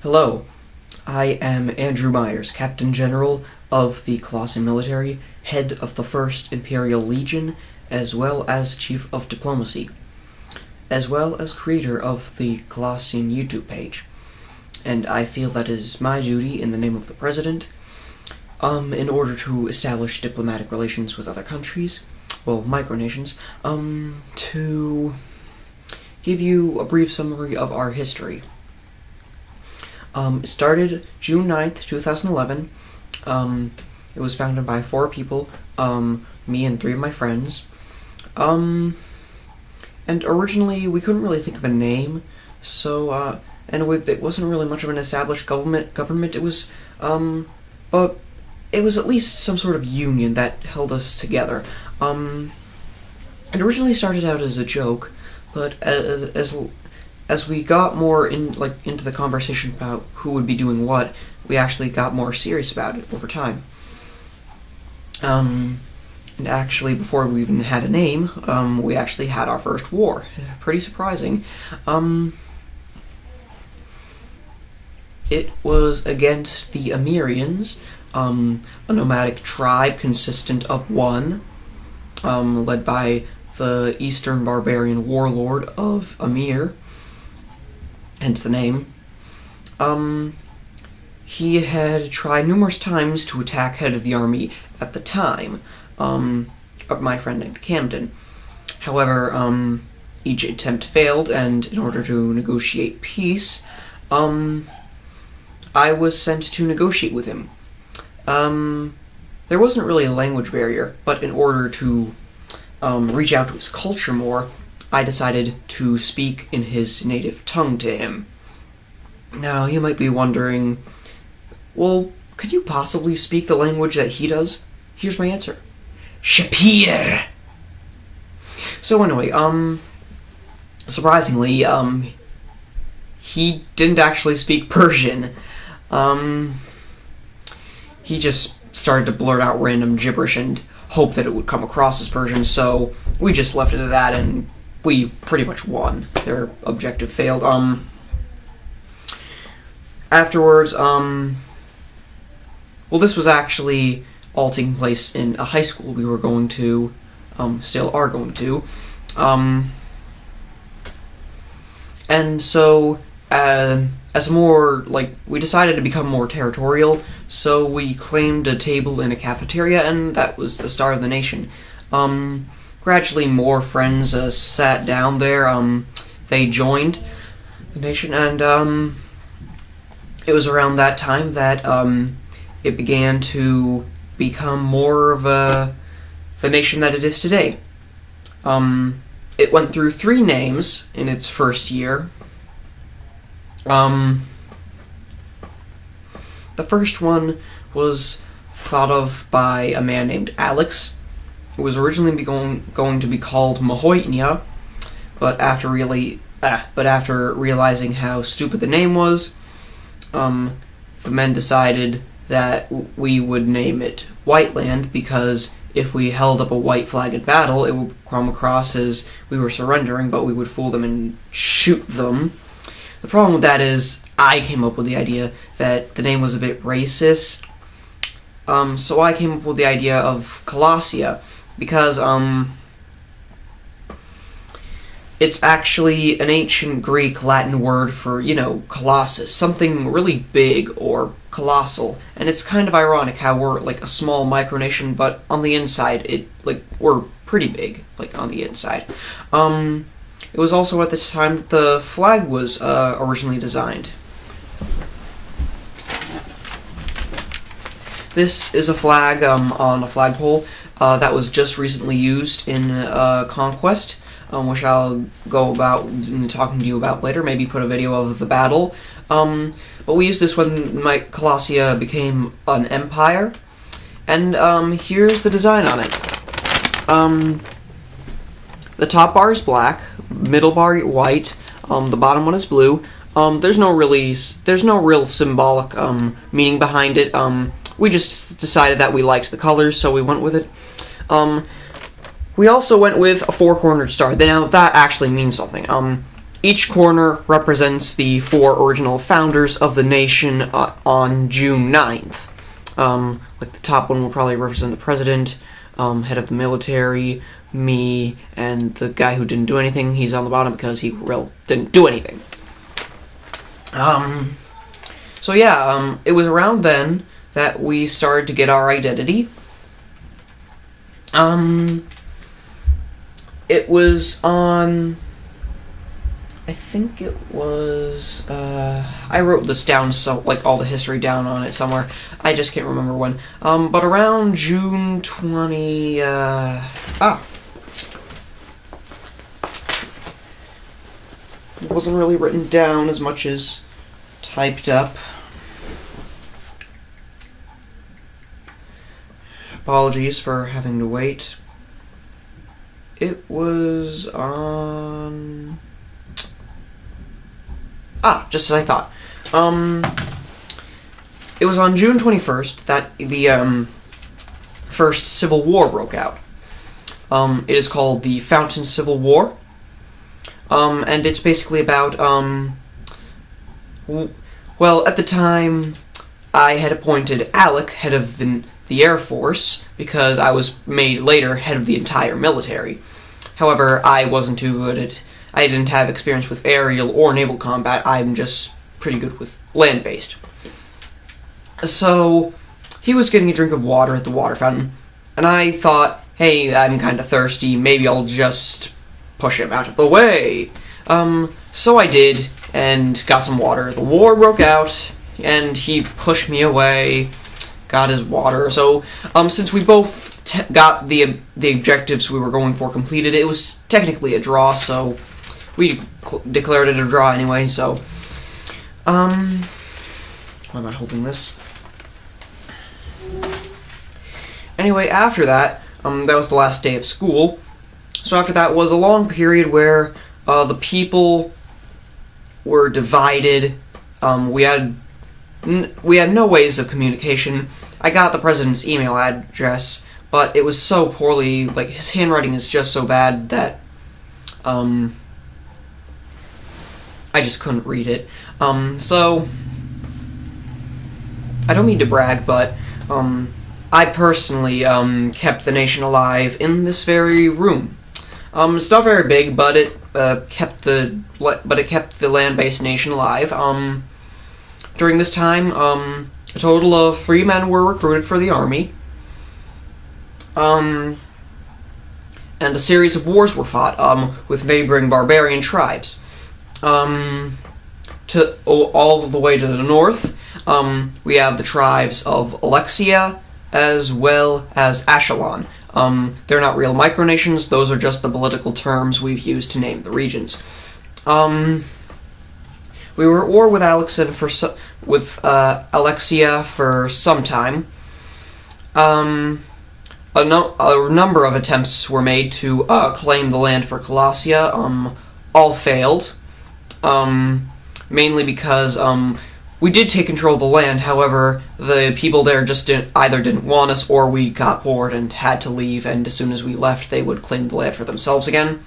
Hello, I am Andrew Myers, Captain General of the Colossian Military, head of the 1st Imperial Legion, as well as Chief of Diplomacy, as well as creator of the Colossian YouTube page. And I feel that it is my duty, in the name of the President, in order to establish diplomatic relations with other countries, well, Micronations, to give you a brief summary of our history. It started June 9th, 2011. It was founded by 4 people, me and 3 of my friends. And originally we couldn't really think of a name, so, it wasn't really much of an established government. It was, but it was at least some sort of union that held us together. It originally started out as a joke, but as we got more into the conversation about who would be doing what, we actually got more serious about it over time. And actually, before we even had a name, we actually had our first war. Pretty surprising. It was against the Amirians, a nomadic tribe consistent of 1, led by the Eastern barbarian warlord of Amir, hence the name. He had tried numerous times to attack head of the army at the time, of my friend named Camden. However, each attempt failed, and in order to negotiate peace, I was sent to negotiate with him. There wasn't really a language barrier, but in order to reach out to his culture more, I decided to speak in his native tongue to him. Now, you might be wondering, well, could you possibly speak the language that he does? Here's my answer. Shapir! So anyway, surprisingly, he didn't actually speak Persian. He just started to blurt out random gibberish and hope that it would come across as Persian, so we just left it at that, and we pretty much won. Their objective failed. Afterwards, well, this was actually all taking place in a high school we were going to, still are going to, and so, as more, we decided to become more territorial, so we claimed a table in a cafeteria, and that was the start of the nation. Gradually more friends sat down there. They joined the nation, and it was around that time that it began to become more of the nation that it is today. It went through 3 names in its first year. The first one was thought of by a man named Alex. It was originally going to be called Mahoitnia, but after realizing how stupid the name was, the men decided that we would name it Whiteland, because if we held up a white flag in battle, it would come across as we were surrendering, but we would fool them and shoot them. The problem with that is I came up with the idea that the name was a bit racist, so I came up with the idea of Colossia, because it's actually an ancient Greek Latin word for, colossus, something really big or colossal, and it's kind of ironic how we're like a small micronation, but on the inside, we're pretty big, on the inside. It was also at this time that the flag was originally designed. This is a flag on a flagpole that was just recently used in Conquest, which I'll go about talking to you about later, maybe put a video of the battle. But we used this when Colossia became an empire, and here's the design on it. The top bar is black, middle bar white, the bottom one is blue. There's no real symbolic meaning behind it. We just decided that we liked the colors, so we went with it. We also went with a 4-cornered star. Now, that actually means something. each corner represents the 4 original founders of the nation on June 9th. Like the top one will probably represent the president, head of the military, me, and the guy who didn't do anything. He's on the bottom because he didn't do anything. So yeah, it was around then that we started to get our identity. It was on, I think it was, I wrote this down, so, like, all the history down on it somewhere. I just can't remember when. But around June 20, It wasn't really written down as much as typed up. Apologies for having to wait. It was on... just as I thought. It was on June 21st that the First Civil War broke out. It is called the Fountain Civil War. And it's basically about, well, at the time, I had appointed Alec head of the Air Force, because I was made later head of the entire military. However, I wasn't too good at... I didn't have experience with aerial or naval combat. I'm just pretty good with land-based. So, he was getting a drink of water at the water fountain, and I thought, hey, I'm kind of thirsty, maybe I'll just push him out of the way. So I did, and got some water. The war broke out, and he pushed me away, got his water. So, since we both got the objectives we were going for completed, it was technically a draw, so we declared it a draw anyway, so, why am I holding this? Anyway, after that, that was the last day of school, so after that was a long period where, the people were divided. We had no ways of communication. I got the president's email address, but it was so poorly, like, his handwriting is just so bad that, I just couldn't read it. So, I don't mean to brag, but, I personally, kept the nation alive in this very room. It's not very big, but it kept the land-based nation alive. During this time, a total of 3 men were recruited for the army. And a series of wars were fought with neighboring barbarian tribes. All the way to the north, we have the tribes of Alexia as well as Ashalon. They're not real micronations, those are just the political terms we've used to name the regions. We were at war with Alexia for some time. A number of attempts were made to claim the land for Colossia. All failed. Mainly because we did take control of the land, however, the people there just didn't want us, or we got bored and had to leave, and as soon as we left, they would claim the land for themselves again.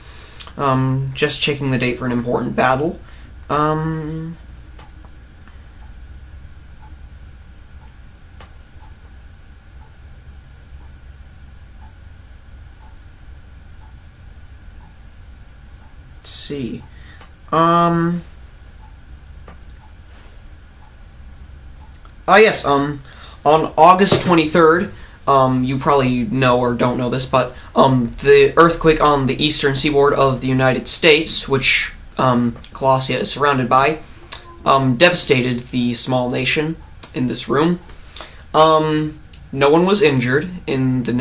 Just checking the date for an important battle. Let's see. Yes, on August 23rd, you probably know or don't know this, but, the earthquake on the eastern seaboard of the United States, which, Colossia is surrounded by, devastated the small nation in this room. No one was injured in the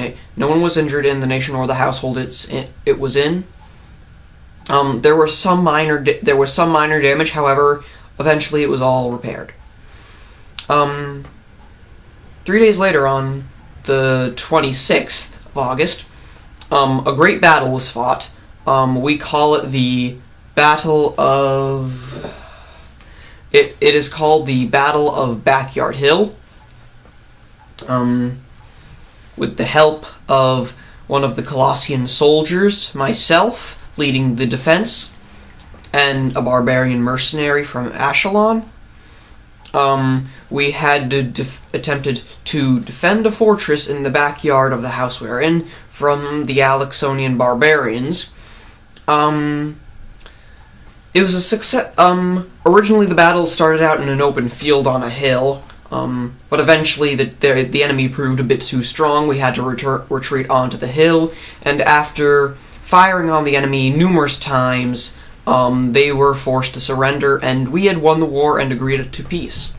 nation or the household it was in. There was some minor damage, however, eventually it was all repaired. 3 days later, on the 26th of August, a great battle was fought. We call it the Battle of... It is called the Battle of Backyard Hill. With the help of one of the Colossian soldiers, myself, leading the defense. and a barbarian mercenary from Ashelon. We had attempted to defend a fortress in the backyard of the house we were in from the Alexonian barbarians. It was a success. Originally, the battle started out in an open field on a hill, but eventually the enemy proved a bit too strong. We had to retreat onto the hill, and after firing on the enemy numerous times, they were forced to surrender, and we had won the war and agreed to peace.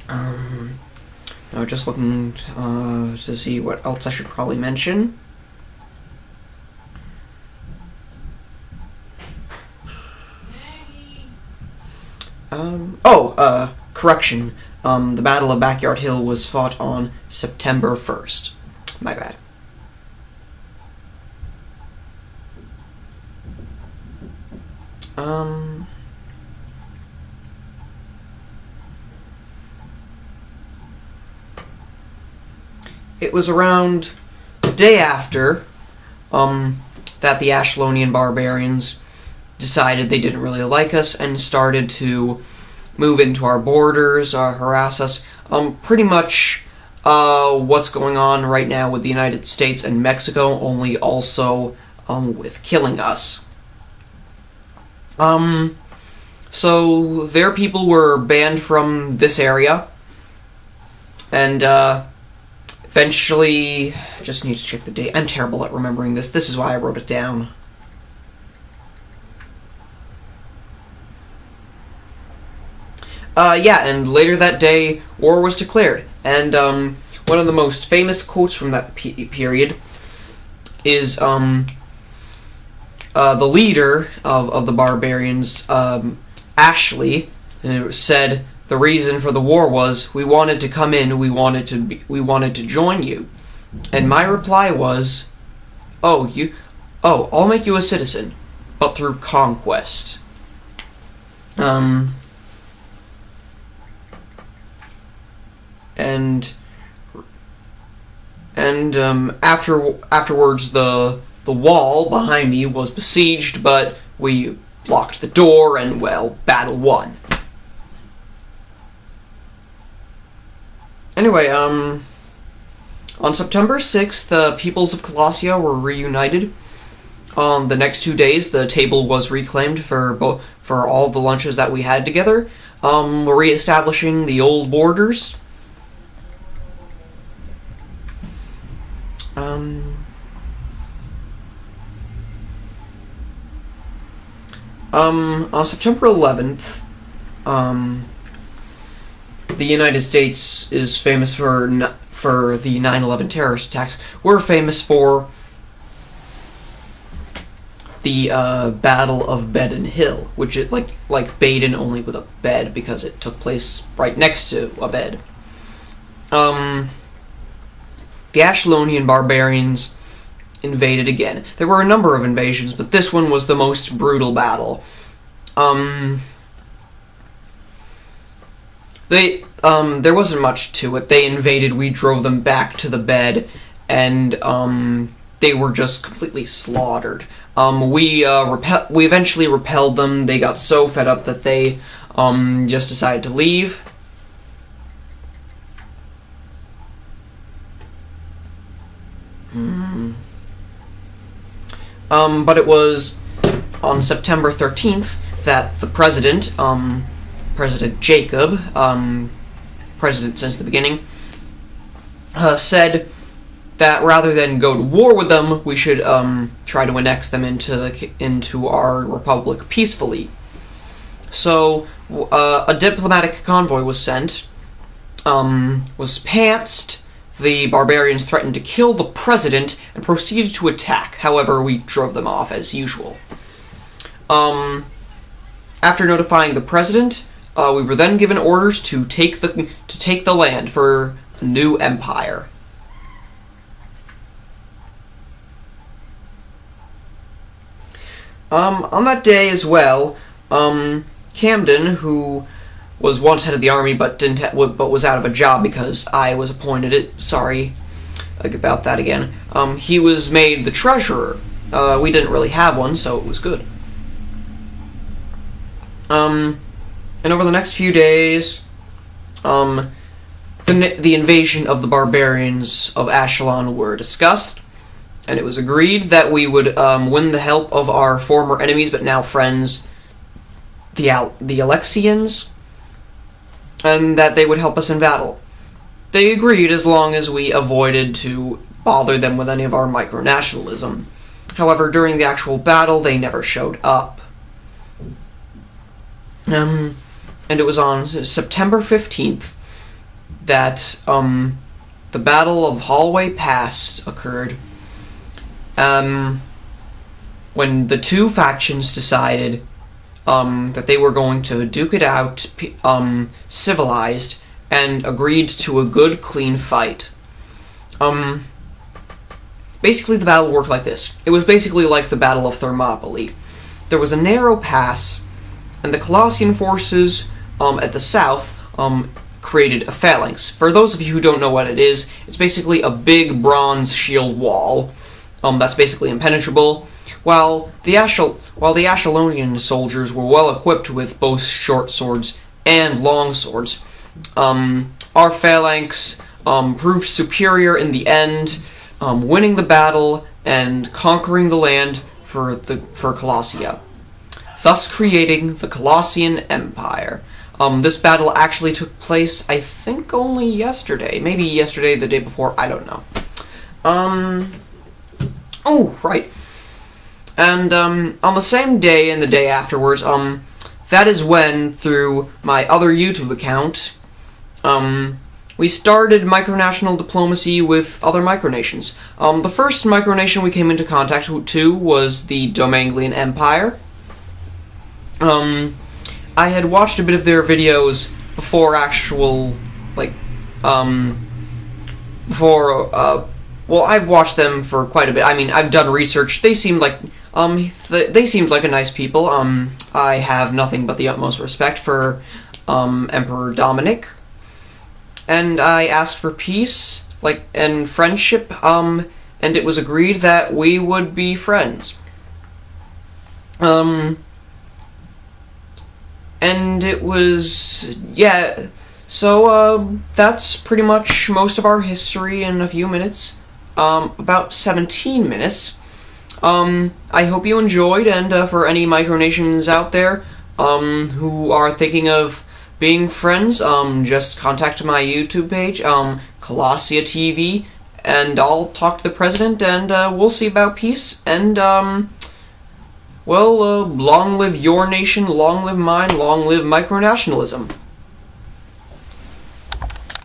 Now, just looking to see what else I should probably mention. Correction. The Battle of Backyard Hill was fought on September 1st. My bad. It was around the day after, that the Ashelonian barbarians decided they didn't really like us and started to move into our borders, harass us. Pretty much what's going on right now with the United States and Mexico, only also with killing us. So their people were banned from this area, and eventually, just need to check the date. I'm terrible at remembering this. This is why I wrote it down. Yeah, and later that day, war was declared. And one of the most famous quotes from that period is the leader of the barbarians, Ashley, said the reason for the war was we wanted to come in, we wanted to join you. And my reply was, I'll make you a citizen, but through conquest. Afterwards, the wall behind me was besieged, but we blocked the door, and, well, battle won. Anyway, on September 6th, the peoples of Colossia were reunited. The next 2 days, the table was reclaimed for all the lunches that we had together. We're re-establishing the old borders. On September 11th, the United States is famous for the 9/11 terrorist attacks. We're famous for the Battle of Bedon Hill, which is like Baden, only with a bed, because it took place right next to a bed. The Ashelonian barbarians invaded again. There were a number of invasions, but this one was the most brutal battle. There wasn't much to it. They invaded, we drove them back to the bed, and they were just completely slaughtered. We eventually repelled them. They got so fed up that they just decided to leave. But it was on September 13th that the president, President Jacob, president since the beginning, said that rather than go to war with them, we should try to annex them into our republic peacefully. So a diplomatic convoy was sent, was pantsed. The barbarians threatened to kill the president and proceeded to attack. However, we drove them off as usual. After notifying the president, we were then given orders to take the land for a new empire. On that day as well, Camden, who was once head of the army but was out of a job because I was appointed. Sorry about that again. He was made the treasurer. We didn't really have one, so it was good. And over the next few days, the invasion of the barbarians of Ashelon were discussed, and it was agreed that we would win the help of our former enemies but now friends, the Alexians, and that they would help us in battle. They agreed as long as we avoided to bother them with any of our micronationalism. However, during the actual battle, they never showed up. And it was on September 15th that the Battle of Holloway Pass occurred, when the two factions decided that they were going to duke it out, civilized, and agreed to a good, clean fight. Basically, the battle worked like this. It was basically like the Battle of Thermopylae. There was a narrow pass, and the Colossian forces at the south created a phalanx. For those of you who don't know what it is, it's basically a big bronze shield wall that's basically impenetrable, while the Ashelonian soldiers were well equipped with both short swords and long swords. Our phalanx proved superior in the end, winning the battle and conquering the land for Colossia, thus creating the Colossian Empire. This battle actually took place, I think, only yesterday. Maybe yesterday, the day before, I don't know. Oh, right. And, on the same day and the day afterwards, that is when, through my other YouTube account, we started micronational diplomacy with other micronations. The first micronation we came into contact to was the Domanglian Empire. I had watched a bit of their videos before well, I've watched them for quite a bit. I mean, I've done research. They seemed like, they seemed like a nice people. I have nothing but the utmost respect for, Emperor Dominic. And I asked for peace, and friendship, and it was agreed that we would be friends. And it was, yeah, so, that's pretty much most of our history in a few minutes. About 17 minutes. I hope you enjoyed, and for any micronations out there who are thinking of being friends, just contact my YouTube page, Colossia TV, and I'll talk to the president, and we'll see about peace, and well, long live your nation, long live mine, long live micronationalism.